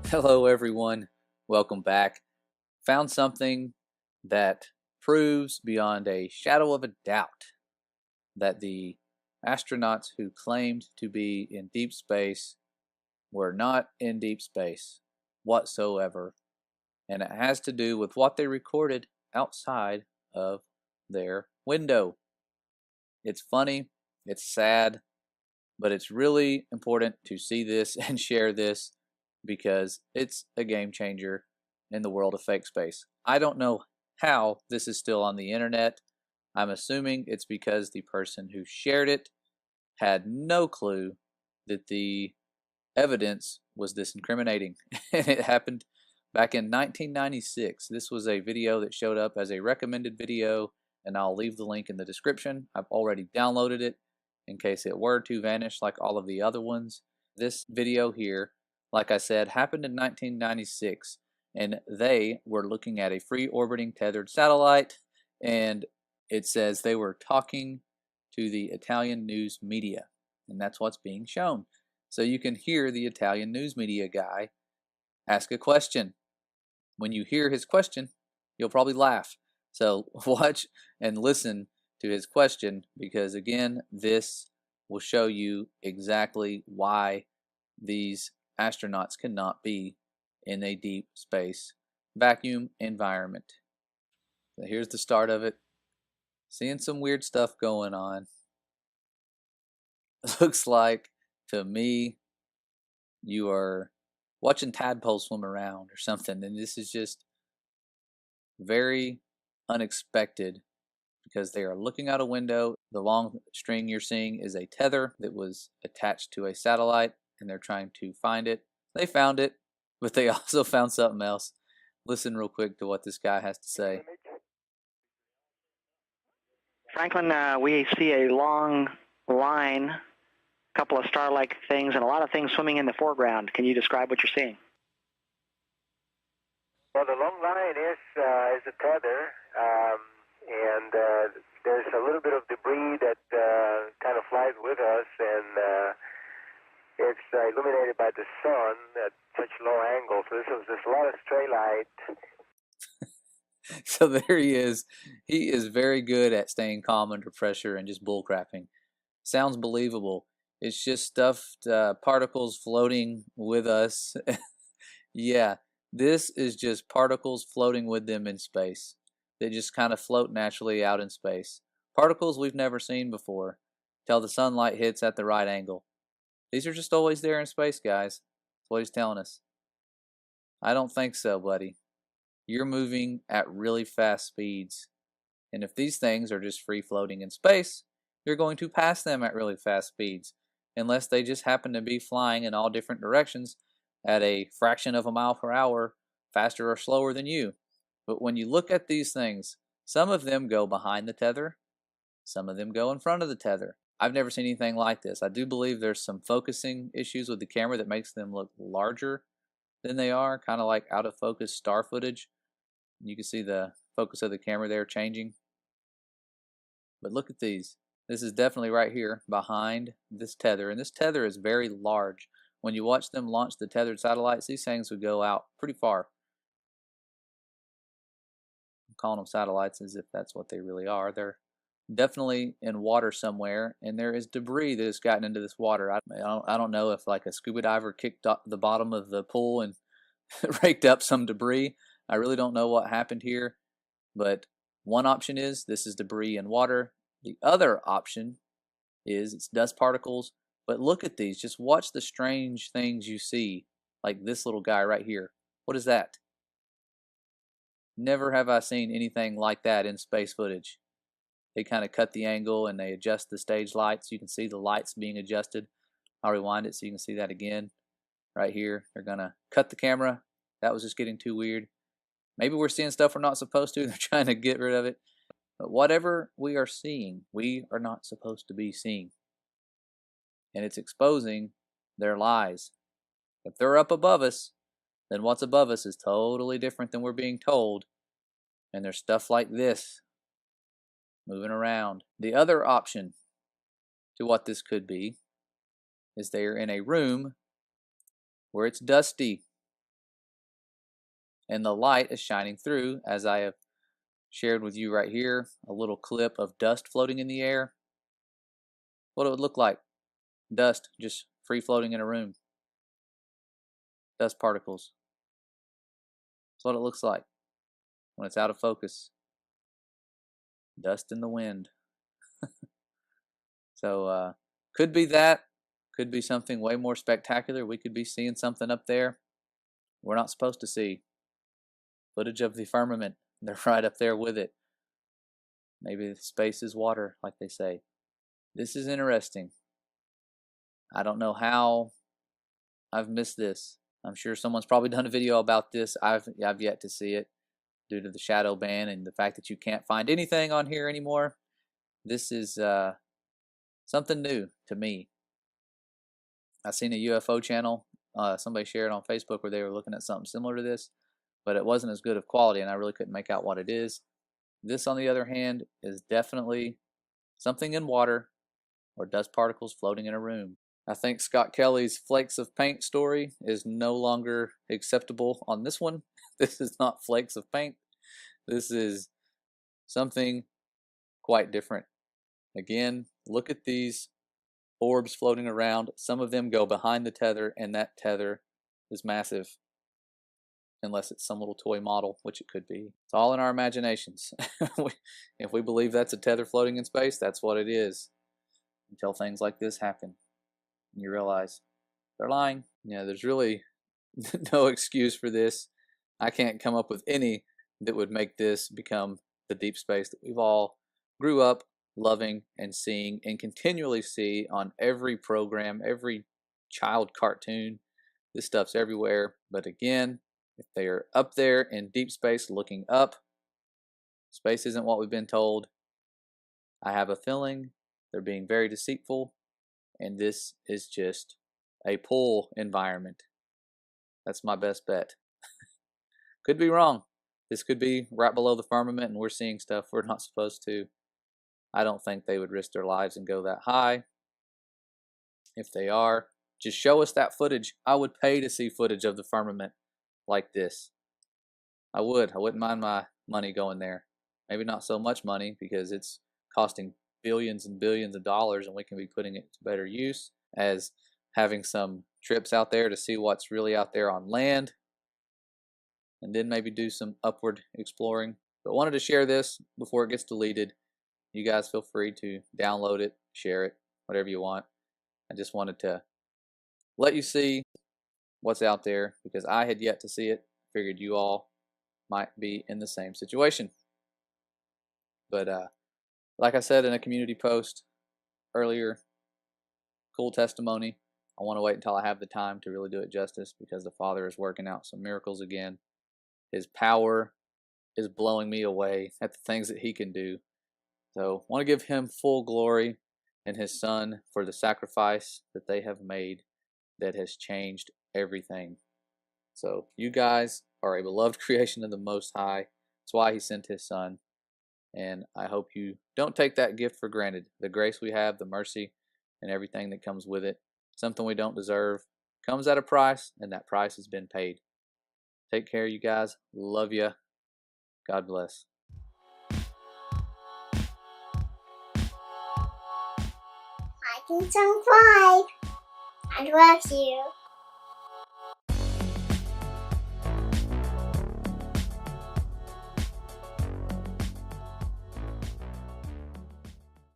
Hello, everyone. Welcome back. Found something that proves beyond a shadow of a doubt that the astronauts who claimed to be in deep space were not in deep space whatsoever. And it has to do with what they recorded outside of their window. It's funny, it's sad, but it's really important to see this and share this because it's a game changer in the world of fake space. I don't know how this is still on the internet. I'm assuming it's because the person who shared it had no clue that the evidence was this incriminating. And it happened back in 1996. This was a video that showed up as a recommended video, and I'll leave the link in the description. I've already downloaded it in case it were to vanish like all of the other ones. This video here, like I said, happened in 1996, and they were looking at a free orbiting tethered satellite, and it says they were talking to the Italian news media, and that's what's being shown. So you can hear the Italian news media guy ask a question. When you hear his question, you'll probably laugh. So watch and listen to his question because, again, this will show you exactly why these astronauts cannot be in a deep space vacuum environment. So here's the start of it. Seeing some weird stuff going on. Looks like to me you are watching tadpoles swim around or something, and this is just very unexpected because they are looking out a window. The long string you're seeing is a tether that was attached to a satellite, and they're trying to find it. They found it, but they also found something else. Listen real quick to what this guy has to say. Franklin, we see a long line, a couple of star-like things, and a lot of things swimming in the foreground. Can you describe what you're seeing? Well, the long line is a tether, and there's a little bit of debris that kind of flies with us, and it's illuminated by the sun at such low angles. So there's a lot of stray light. So there he is. He is very good at staying calm under pressure and just bullcrapping. Sounds believable. It's just stuffed particles floating with us. Yeah, this is just particles floating with them in space. They just kind of float naturally out in space. Particles we've never seen before, till the sunlight hits at the right angle. These are just always there in space, guys. That's what he's telling us. I don't think so, buddy. You're moving at really fast speeds. And if these things are just free floating in space, you're going to pass them at really fast speeds, unless they just happen to be flying in all different directions at a fraction of a mile per hour faster or slower than you. But when you look at these things, some of them go behind the tether, some of them go in front of the tether. I've never seen anything like this. I do believe there's some focusing issues with the camera that makes them look larger than they are, kind of like out of focus star footage. You can see the focus of the camera there changing. But look at these. This is definitely right here behind this tether, and this tether is very large. When you watch them launch the tethered satellites, these things would go out pretty far. I'm calling them satellites as if that's what they really are. They're definitely in water somewhere, and there is debris that has gotten into this water. I don't know if like a scuba diver kicked up the bottom of the pool and raked up some debris. I really don't know what happened here, but one option is this is debris in water. The other option is it's dust particles. But look at these. Just watch the strange things you see, like this little guy right here. What is that? Never have I seen anything like that in space footage. They kind of cut the angle and they adjust the stage lights. You can see the lights being adjusted. I'll rewind it so you can see that again. Right here, they're going to cut the camera. That was just getting too weird. Maybe we're seeing stuff we're not supposed to. They're trying to get rid of it. But whatever we are seeing, we are not supposed to be seeing. And it's exposing their lies. If they're up above us, then what's above us is totally different than we're being told. And there's stuff like this moving around. The other option to what this could be is they're in a room where it's dusty. and the light is shining through, as I have shared with you right here, a little clip of dust floating in the air. What it would look like. Dust just free floating in a room. Dust particles. That's what it looks like when it's out of focus. Dust in the wind. So could be that. Could be something way more spectacular. We could be seeing something up there we're not supposed to see. Footage of the firmament. They're right up there with it. Maybe space is water, like they say. This is interesting. I don't know how I've missed this. I'm sure someone's probably done a video about this. I've yet to see it due to the shadow ban and the fact that you can't find anything on here anymore. This is something new to me. I seen a UFO channel. Somebody shared on Facebook where they were looking at something similar to this, but it wasn't as good of quality, and I really couldn't make out what it is. This, on the other hand, is definitely something in water or dust particles floating in a room. I think Scott Kelly's flakes of paint story is no longer acceptable on this one. This is not flakes of paint. This is something quite different. Again, look at these orbs floating around. Some of them go behind the tether, and that tether is massive. Unless it's some little toy model, which it could be. It's all in our imaginations. If we believe that's a tether floating in space, that's what it is. Until things like this happen. And you realize they're lying. Yeah, there's really no excuse for this. I can't come up with any that would make this become the deep space that we've all grew up loving and seeing and continually see on every program, every child cartoon. This stuff's everywhere. But again, if they are up there in deep space looking up, space isn't what we've been told. I have a feeling they're being very deceitful, and this is just a pull environment. That's my best bet. Could be wrong. This could be right below the firmament and we're seeing stuff we're not supposed to. I don't think they would risk their lives and go that high. If they are, just show us that footage. I would pay to see footage of the firmament like this. I would. I wouldn't mind my money going there. Maybe not so much money because it's costing billions and billions of dollars and we can be putting it to better use as having some trips out there to see what's really out there on land and then maybe do some upward exploring. But wanted to share this before it gets deleted. You guys feel free to download it, share it, whatever you want. I just wanted to let you see what's out there because I had yet to see it. Figured you all might be in the same situation. But like I said in a community post earlier, cool testimony. I want to wait until I have the time to really do it justice because the Father is working out some miracles again. His power is blowing me away at the things that He can do. So I want to give Him full glory and His Son for the sacrifice that they have made that has changed everything. So you guys are a beloved creation of the Most High. That's why He sent His Son. And I hope you don't take that gift for granted. The grace we have, the mercy, and everything that comes with it. Something we don't deserve. Comes at a price, and that price has been paid. Take care, you guys. Love you. God bless. I can subscribe. I love you.